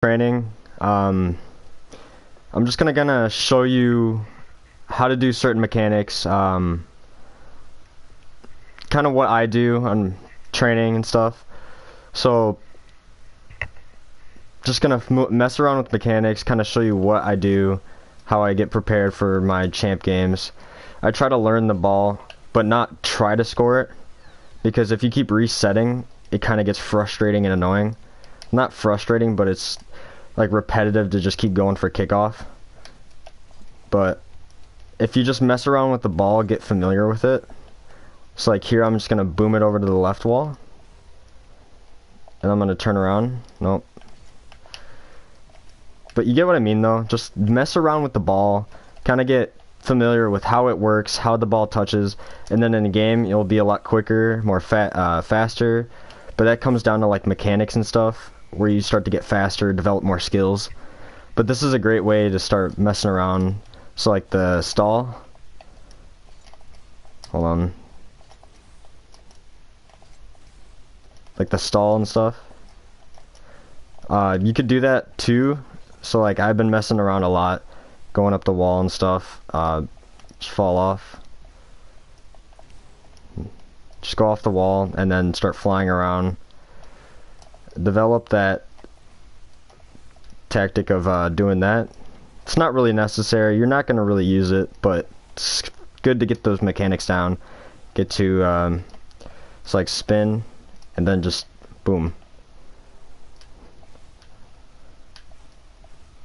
training. I'm just gonna show you how to do certain mechanics, kind of what I do on training and stuff. So just gonna mess around with mechanics, kind of show you what I do, how I get prepared for my champ games. I try to learn the ball, but not try to score it, because if you keep resetting, it kind of gets frustrating and annoying. Not frustrating, but it's like repetitive to just keep going for kickoff. But if you just mess around with the ball, get familiar with it. So like here, I'm just gonna boom it over to the left wall, and I'm gonna turn around. Nope. But you get what I mean though. Just mess around with the ball, kind of get familiar with how it works, how the ball touches, and then in the game you'll be a lot quicker, more faster. But that comes down to like mechanics and stuff, where you start to get faster, develop more skills. But this is a great way to start messing around. So like the stall. Hold on. Like the stall and stuff. You could do that too. So like I've been messing around a lot, going up the wall and stuff. Just fall off. Just go off the wall and then start flying around. Develop that tactic of doing that. It's not really necessary. You're not going to really use it, but it's good to get those mechanics down. Get to, it's like spin, and then just boom.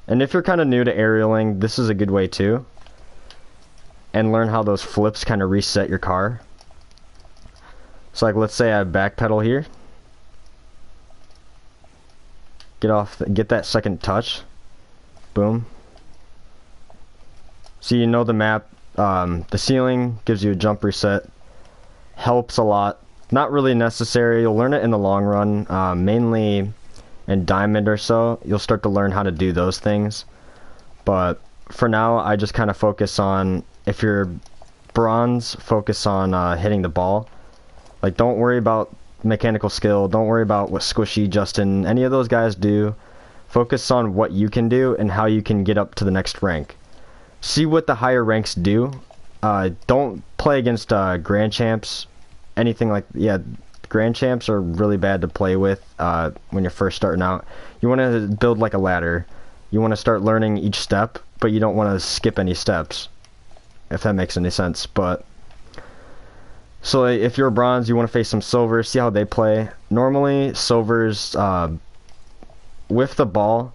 And if you're kind of new to aerialing, this is a good way too. And learn how those flips kind of reset your car. So like, let's say I backpedal here. Get that second touch. Boom. So you know the map. The ceiling gives you a jump reset. Helps a lot. Not really necessary. You'll learn it in the long run. Mainly in Diamond or so, you'll start to learn how to do those things. But for now, I just kind of focus on, if you're Bronze, focus on hitting the ball. Like, don't worry about mechanical skill. Don't worry about what Squishy, Justin, any of those guys do. Focus on what you can do and how you can get up to the next rank. See what the higher ranks do. Don't play against Grand Champs. Anything like, yeah, Grand Champs are really bad to play with when you're first starting out. You want to build like a ladder. You want to start learning each step, but you don't want to skip any steps, if that makes any sense. But so if you're a Bronze, you want to face some Silvers, see how they play. Normally, Silvers, whiff the ball,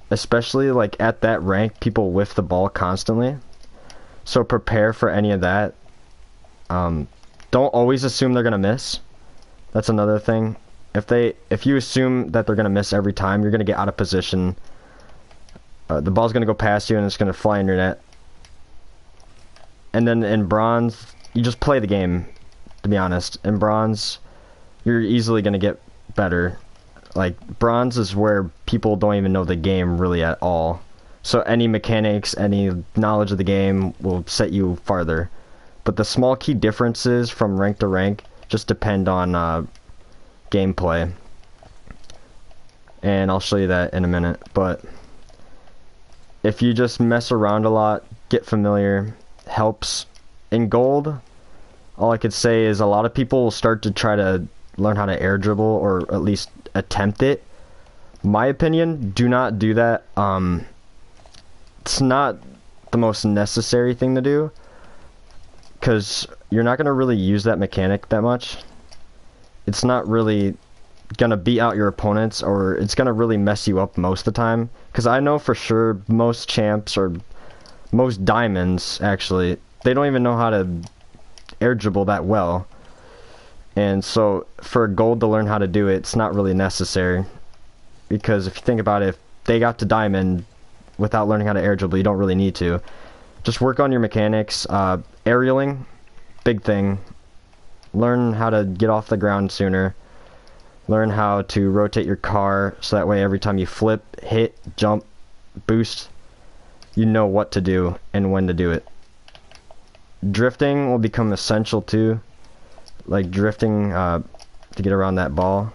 especially like at that rank, people whiff the ball constantly. So prepare for any of that. Don't always assume they're gonna miss. That's another thing. If you assume that they're gonna miss every time, you're gonna get out of position. The ball's gonna go past you and it's gonna fly in your net. And then in Bronze, you just play the game. To be honest, in Bronze, you're easily gonna get better. Like, Bronze is where people don't even know the game really at all. So any mechanics, any knowledge of the game will set you farther. But the small key differences from rank to rank just depend on gameplay. And I'll show you that in a minute. But if you just mess around a lot, get familiar, helps. In Gold, all I could say is a lot of people will start to try to learn how to air dribble, or at least attempt it. My opinion, do not do that. It's not the most necessary thing to do, because you're not going to really use that mechanic that much. It's not really going to beat out your opponents, or it's going to really mess you up most of the time. Because I know for sure most champs, or most diamonds actually, they don't even know how to air dribble that well. And so for Gold to learn how to do it, it's not really necessary. Because if you think about it, if they got to Diamond without learning how to air dribble, you don't really need to. Just work on your mechanics. Aerialing, big thing. Learn how to get off the ground sooner. Learn how to rotate your car, so that way every time you flip, hit, jump, boost, you know what to do and when to do it. Drifting will become essential too. Like drifting to get around that ball.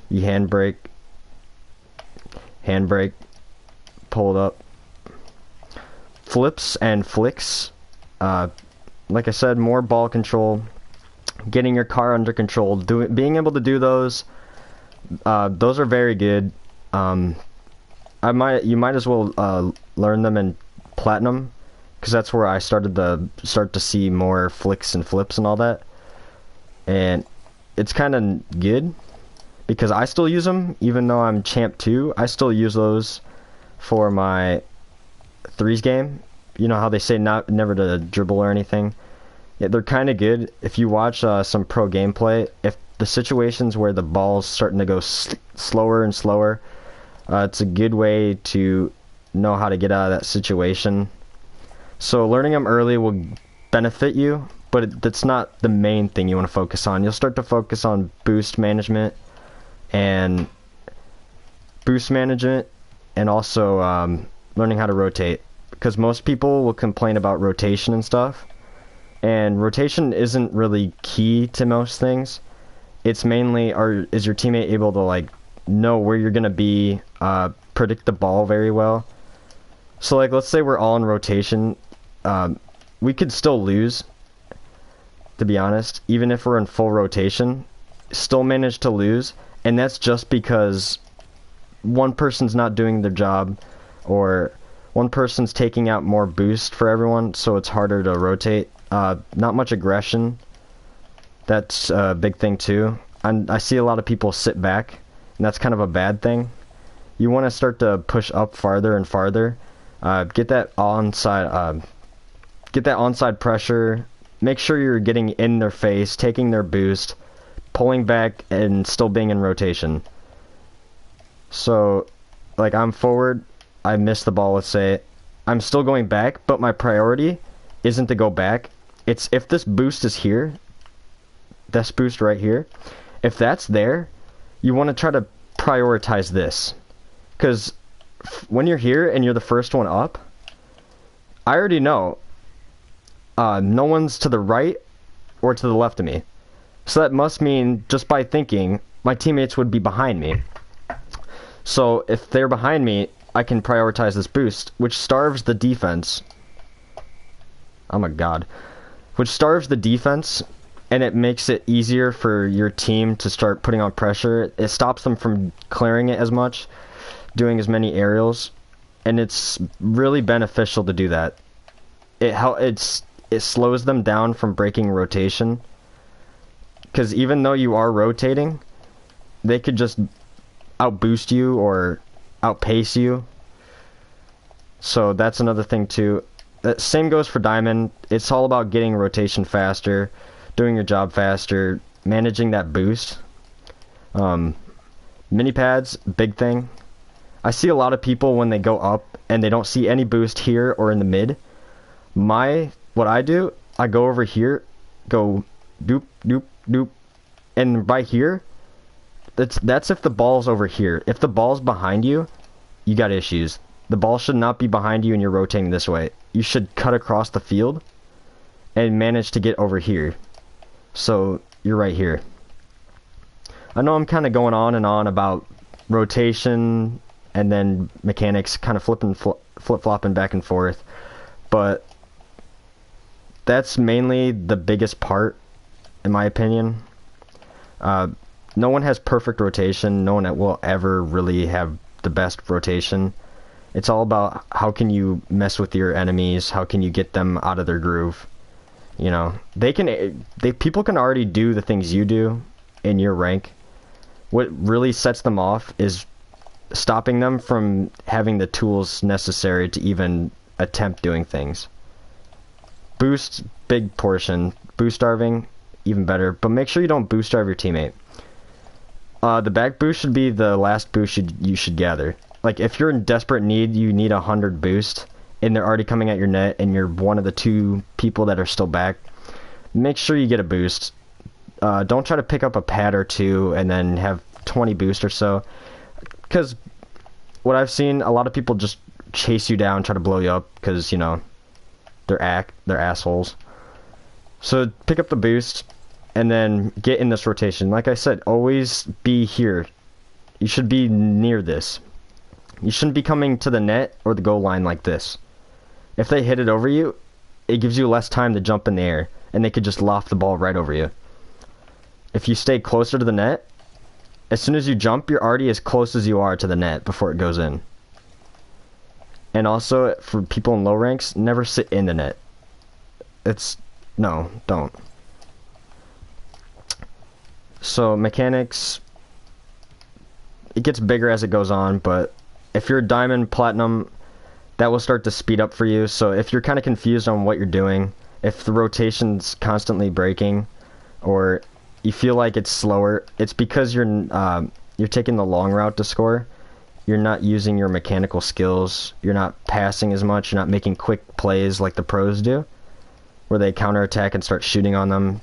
You handbrake, handbrake, pull it up. Flips and flicks, like I said, more ball control, getting your car under control, being able to do those are very good. You might as well learn them in Platinum, because that's where I started to see more flicks and flips and all that, and it's kind of good because I still use them even though I'm champ 2. I still use those for my threes game. You know how they say never to dribble or anything. Yeah, they're kind of good. If you watch some pro gameplay, if the situations where the ball's starting to go slower and slower, it's a good way to know how to get out of that situation. So learning them early will benefit you, but that's not the main thing you want to focus on. You'll start to focus on boost management and also learning how to rotate, because most people will complain about rotation and stuff, and rotation isn't really key to most things. It's mainly, is your teammate able to like know where you're gonna be, predict the ball very well. So like, let's say we're all in rotation, we could still lose, to be honest. Even if we're in full rotation, still manage to lose, and that's just because one person's not doing their job, or one person's taking out more boost for everyone, so it's harder to rotate. Not much aggression. That's a big thing too. I see a lot of people sit back, and that's kind of a bad thing. You want to start to push up farther and farther. Get that onside pressure. Make sure you're getting in their face, taking their boost, pulling back, and still being in rotation. So, like, I'm forward, I miss the ball, let's say. I'm still going back, but my priority isn't to go back. It's if this boost is here, this boost right here, if that's there, you want to try to prioritize this. Because when you're here and you're the first one up, I already know no one's to the right or to the left of me. So that must mean, just by thinking, my teammates would be behind me. So if they're behind me, I can prioritize this boost, which starves the defense. Oh my god. Which starves the defense, and it makes it easier for your team to start putting on pressure. It stops them from clearing it as much, doing as many aerials, and it's really beneficial to do that. It slows them down from breaking rotation, because even though you are rotating, they could just outboost you or outpace you. So that's another thing too. Same goes for Diamond. It's all about getting rotation faster, doing your job faster, managing that boost. Mini pads, big thing. I see a lot of people when they go up and they don't see any boost here or in the mid. What I do, I go over here, go doop, doop, doop, and by here, that's if the ball's over here. If the ball's behind you, you got issues. The ball should not be behind you and you're rotating this way. You should cut across the field and manage to get over here. So you're right here. I know I'm kind of going on and on about rotation and then mechanics, kind of flip-flopping back and forth, but that's mainly the biggest part, in my opinion. No one has perfect rotation. No one will ever really have the best rotation. It's all about how can you mess with your enemies, how can you get them out of their groove. You know, people can already do the things you do in your rank. What really sets them off is stopping them from having the tools necessary to even attempt doing things. Boost, big portion. Boost starving, even better. But make sure you don't boost starve your teammate. The back boost should be the last boost you should gather. Like, if you're in desperate need, you need 100 boost, and they're already coming at your net, and you're one of the 2 people that are still back, make sure you get a boost. Don't try to pick up a pad or 2 and then have 20 boost or so. Because what I've seen, a lot of people just chase you down, try to blow you up, because, you know, they're assholes. So pick up the boost, and then get in this rotation. Like I said, always be here. You should be near this. You shouldn't be coming to the net or the goal line like this. If they hit it over you, it gives you less time to jump in the air, and they could just loft the ball right over you. If you stay closer to the net, as soon as you jump, you're already as close as you are to the net before it goes in. And also, for people in low ranks, never sit in the net. No, don't. So, mechanics, it gets bigger as it goes on, but if you're diamond, platinum, that will start to speed up for you. So if you're kind of confused on what you're doing, if the rotation's constantly breaking, or you feel like it's slower, it's because you're taking the long route to score. You're not using your mechanical skills. You're not passing as much. You're not making quick plays like the pros do, where they counterattack and start shooting on them.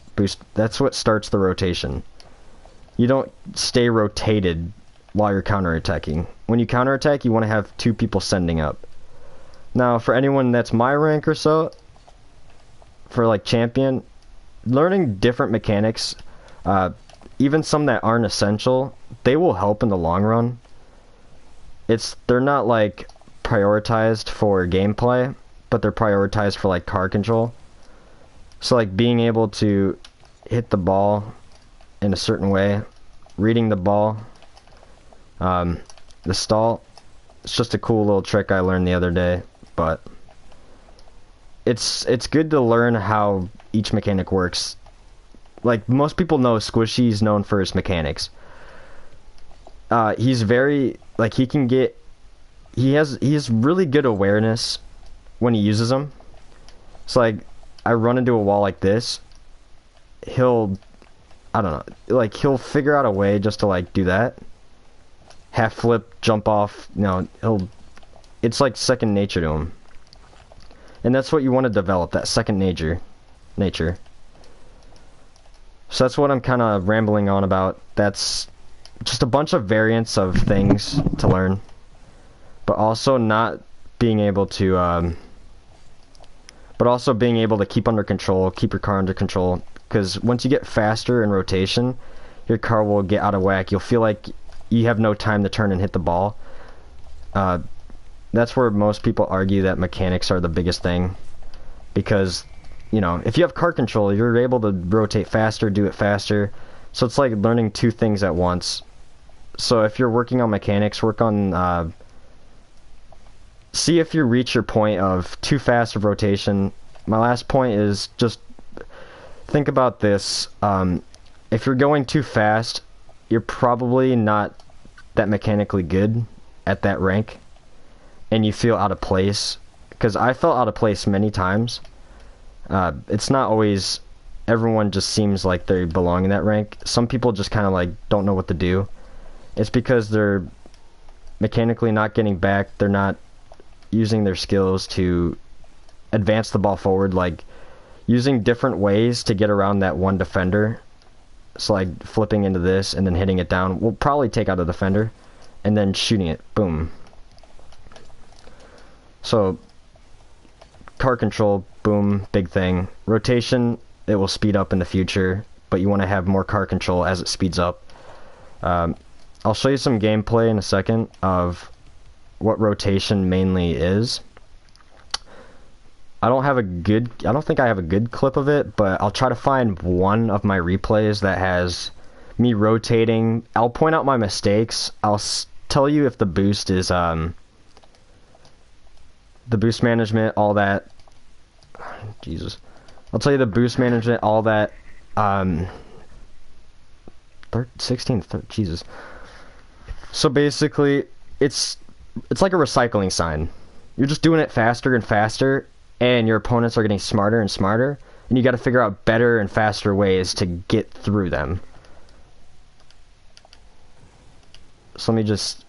That's what starts the rotation. You don't stay rotated while you're counterattacking. When you counterattack, you want to have two people sending up. Now, for anyone that's my rank or so, for like champion, learning different mechanics, even some that aren't essential, they will help in the long run. They're not like prioritized for gameplay, but they're prioritized for like card control. So like being able to hit the ball in a certain way, reading the ball, the stall, it's just a cool little trick I learned the other day. But it's good to learn how each mechanic works. Like most people know, Squishy's known for his mechanics. He's very like he has really good awareness when he uses them. It's like I run into a wall like this, I don't know, like he'll figure out a way just to like do that. Half flip, jump off, it's like second nature to him. And that's what you want to develop, that second nature. So that's what I'm kind of rambling on about. That's just a bunch of variants of things to learn. But also not being able to, keep under control, keep your car under control. Because once you get faster in rotation, your car will get out of whack. You'll feel like you have no time to turn and hit the ball. That's where most people argue that mechanics are the biggest thing. Because, if you have car control, you're able to rotate faster, do it faster. So it's like learning two things at once. So if you're working on mechanics, work on... see if you reach your point of too fast of rotation. My last point is just think about this. If you're going too fast, you're probably not that mechanically good at that rank, and you feel out of place. Because I felt out of place many times. It's not always everyone just seems like they belong in that rank. Some people just kind of like don't know what to do. It's because they're mechanically not getting back. They're not using their skills to advance the ball forward, like using different ways to get around that one defender. So like flipping into this and then hitting it down will probably take out a defender, and then shooting it, boom. So car control, boom, big thing. Rotation, it will speed up in the future, but you want to have more car control as it speeds up. I'll show you some gameplay in a second of what rotation mainly is. I don't think I have a good clip of it, but I'll try to find one of my replays that has me rotating. I'll point out my mistakes. I'll tell you if the boost is the boost management, all that. Jesus. I'll tell you the boost management, all that. 16, Jesus. So basically, it's like a recycling sign. You're just doing it faster and faster, and your opponents are getting smarter and smarter, and you got to figure out better and faster ways to get through them. So let me just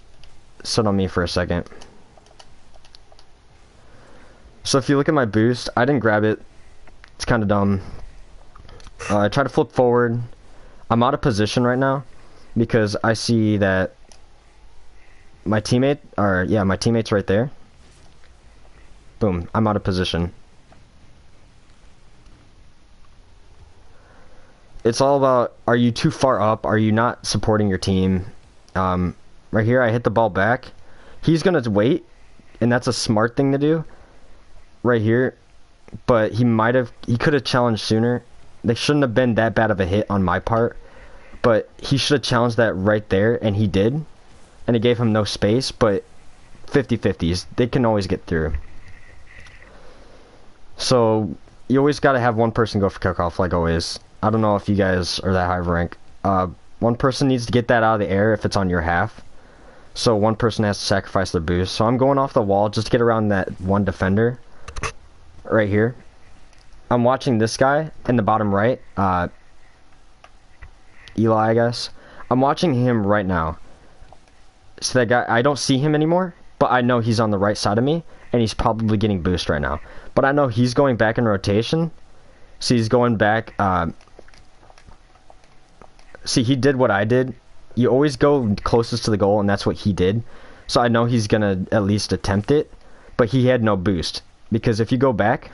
sit on me for a second. So if you look at my boost, I didn't grab it. It's kind of dumb. I try to flip forward. I'm out of position right now because I see that my teammate's right there. Boom, I'm out of position. It's all about, are you too far up? Are you not supporting your team? Right here, I hit the ball back. He's gonna wait, and that's a smart thing to do right here, but he could have challenged sooner. They shouldn't have been that bad of a hit on my part, but he should have challenged that right there, and he did, and it gave him no space. But 50-50s, they can always get through. So you always got to have one person go for kickoff, like always. I don't know if you guys are that high of rank. One person needs to get that out of the air if it's on your half. So one person has to sacrifice their boost. So I'm going off the wall just to get around that one defender right here. I'm watching this guy in the bottom right. Eli, I guess. I'm watching him right now. So that guy, I don't see him anymore, but I know he's on the right side of me, and he's probably getting boost right now. But I know he's going back in rotation. See, he's going back. See, he did what I did. You always go closest to the goal, and that's what he did. So I know he's going to at least attempt it, but he had no boost. Because if you go back,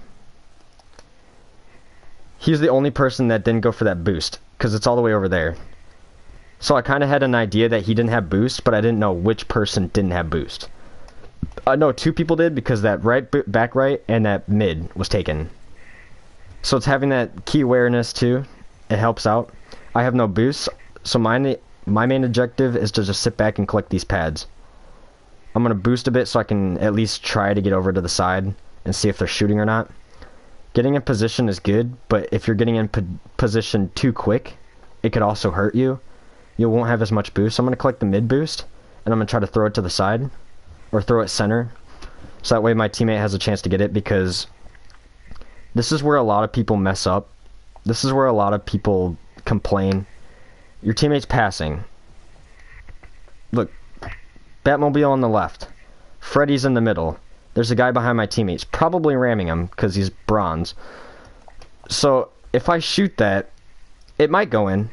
he's the only person that didn't go for that boost, because it's all the way over there. So I kind of had an idea that he didn't have boost, but I didn't know which person didn't have boost. I know 2 people did, because that back right and that mid was taken. So it's having that key awareness too. It helps out. I have no boost, so my main objective is to just sit back and collect these pads. I'm going to boost a bit so I can at least try to get over to the side and see if they're shooting or not. Getting in position is good, but if you're getting in position too quick, it could also hurt you. You won't have as much boost. So I'm going to collect the mid boost, and I'm going to try to throw it to the side, or throw it center, so that way my teammate has a chance to get it, because this is where a lot of people mess up. This is where a lot of people complain. Your teammate's passing. Look, Batmobile on the left. Freddy's in the middle. There's a guy behind my teammates, probably ramming him because he's bronze. So if I shoot that, it might go in,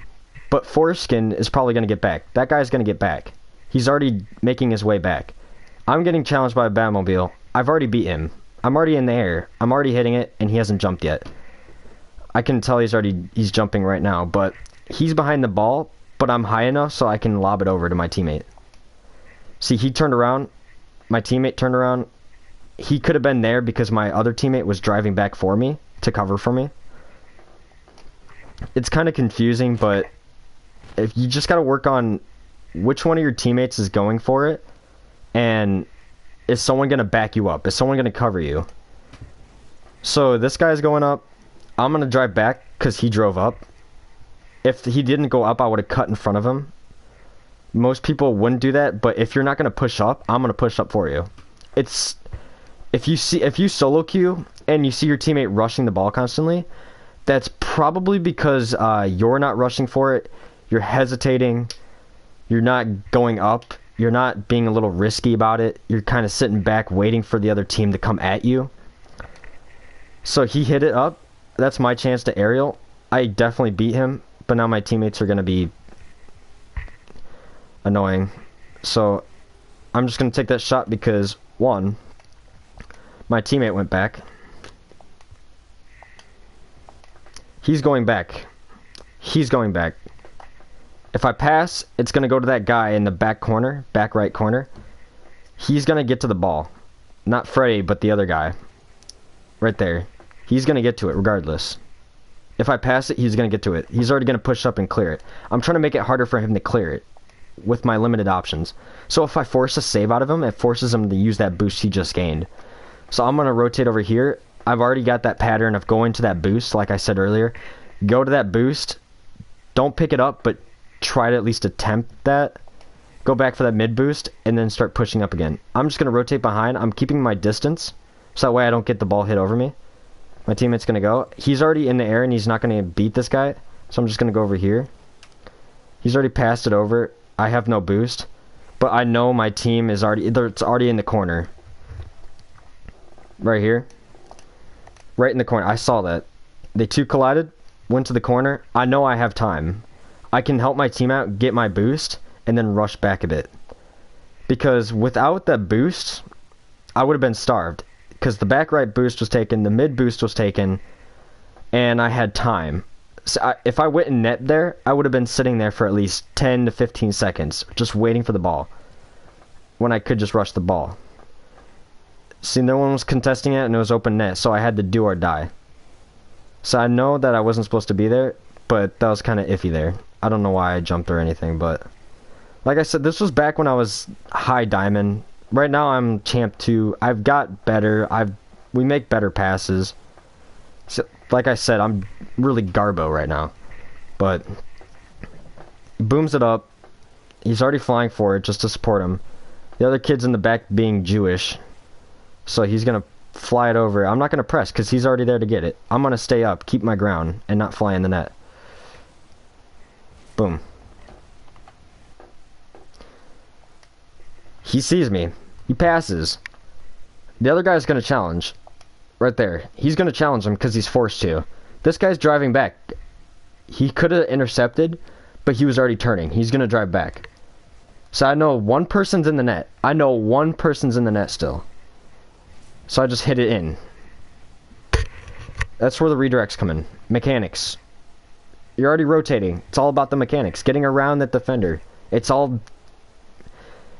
but Foreskin is probably going to get back. That guy's going to get back. He's already making his way back. I'm getting challenged by a Batmobile. I've already beat him. I'm already in the air. I'm already hitting it, and he hasn't jumped yet. I can tell he's jumping right now, but he's behind the ball, but I'm high enough so I can lob it over to my teammate. See, he turned around. My teammate turned around. He could have been there because my other teammate was driving back for me to cover for me. It's kind of confusing, but if you just got to work on which one of your teammates is going for it, and is someone going to back you up? Is someone going to cover you? So this guy's going up. I'm going to drive back because he drove up. If he didn't go up, I would have cut in front of him. Most people wouldn't do that, but if you're not going to push up, I'm going to push up for you. It's if you solo queue and you see your teammate rushing the ball constantly, that's probably because you're not rushing for it. You're hesitating. You're not going up. You're not being a little risky about it. You're kind of sitting back waiting for the other team to come at you. So he hit it up. That's my chance to aerial. I definitely beat him, but now my teammates are going to be annoying. So I'm just going to take that shot because, one, my teammate went back. He's going back. He's going back. If I pass, it's going to go to that guy in the back corner, back right corner. He's going to get to the ball. Not Freddy, but the other guy. Right there. He's going to get to it regardless. If I pass it, he's going to get to it. He's already going to push up and clear it. I'm trying to make it harder for him to clear it with my limited options. So if I force a save out of him, it forces him to use that boost he just gained. So I'm going to rotate over here. I've already got that pattern of going to that boost, like I said earlier. Go to that boost. Don't pick it up, but try to at least attempt that. Go back for that mid boost, and then start pushing up again. I'm just going to rotate behind. I'm keeping my distance, so that way I don't get the ball hit over me. My teammate's going to go. He's already in the air, and he's not going to beat this guy, so I'm just going to go over here. He's already passed it over. I have no boost, but I know my team is already... It's already in the corner. Right here. Right in the corner. I saw that. They two collided, went to the corner. I know I have time. I can help my team out, get my boost, and then rush back a bit. Because without that boost, I would have been starved. Because the back right boost was taken, the mid boost was taken, and I had time. So if I went in net there, I would have been sitting there for at least 10 to 15 seconds, just waiting for the ball. when I could just rush the ball. See, no one was contesting it, and it was open net, so I had to do or die. So I know that I wasn't supposed to be there, but that was kind of iffy there. I don't know why I jumped or anything, but like I said, this was back when I was high diamond. Right now I'm champ 2. I've got better. We make better passes. So, like I said, I'm really garbo right now. But he booms it up. He's already flying for it just to support him. The other kid's in the back being Jewish, so he's gonna fly it over. I'm not gonna press because he's already there to get it. I'm gonna stay up, keep my ground, and not fly in the net. Boom. He sees me. He passes. The other guy's gonna challenge. Right there. He's gonna challenge him because he's forced to. This guy's driving back. He could have intercepted, but he was already turning. He's gonna drive back. So I know one person's in the net. I know one person's in the net still. So I just hit it in. That's where the redirects come in. Mechanics. You're already rotating. It's all about the mechanics. Getting around that defender. It's all...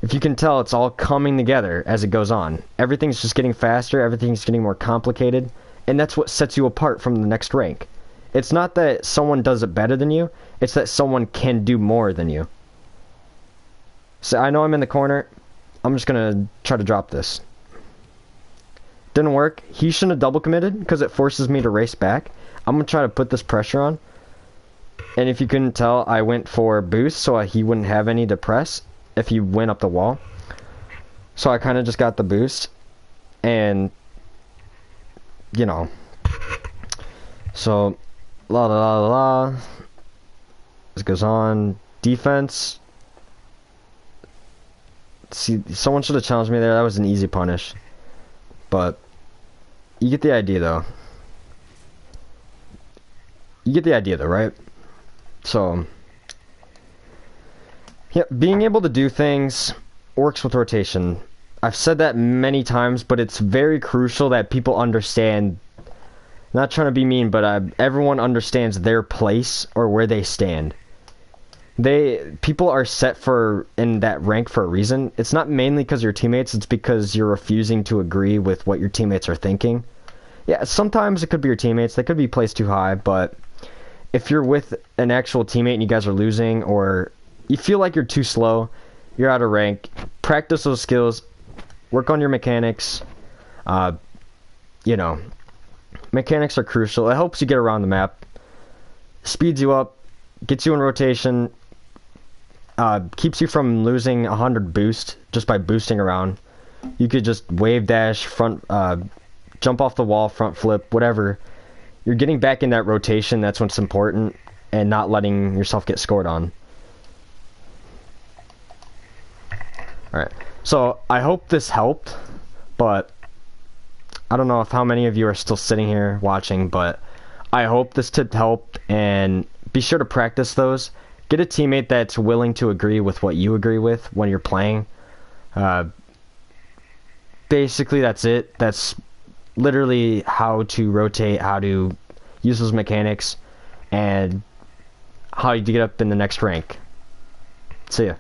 If you can tell, it's all coming together as it goes on. Everything's just getting faster. Everything's getting more complicated. And that's what sets you apart from the next rank. It's not that someone does it better than you. It's that someone can do more than you. So I know I'm in the corner. I'm just going to try to drop this. Didn't work. He shouldn't have double committed because it forces me to race back. I'm going to try to put this pressure on. And if you couldn't tell, I went for boost so he wouldn't have any to press if he went up the wall. So I kind of just got the boost. And, you know. So, la la la la la. This goes on. Defense. See, someone should have challenged me there. That was an easy punish. But, you get the idea though. You get the idea though, right? So, yeah, being able to do things works with rotation. I've said that many times, but it's very crucial that people understand. Not trying to be mean, but everyone understands their place or where they stand. People are set in that rank for a reason. It's not mainly because you're teammates, it's because you're refusing to agree with what your teammates are thinking. Yeah, sometimes it could be your teammates, they could be placed too high, but if you're with an actual teammate and you guys are losing, or you feel like you're too slow, you're out of rank, practice those skills, work on your mechanics. You know, mechanics are crucial. It helps you get around the map, speeds you up, gets you in rotation, keeps you from losing 100 boost just by boosting around. You could just wave dash, front, jump off the wall, front flip, whatever. You're getting back in that rotation, that's what's important, and not letting yourself get scored on. Alright, so I hope this helped, but I don't know how many of you are still sitting here watching, but I hope this tip helped, and be sure to practice those. Get a teammate that's willing to agree with what you agree with when you're playing. Basically, that's it. That's literally how to rotate, how to use those mechanics, and how you get up in the next rank. See ya.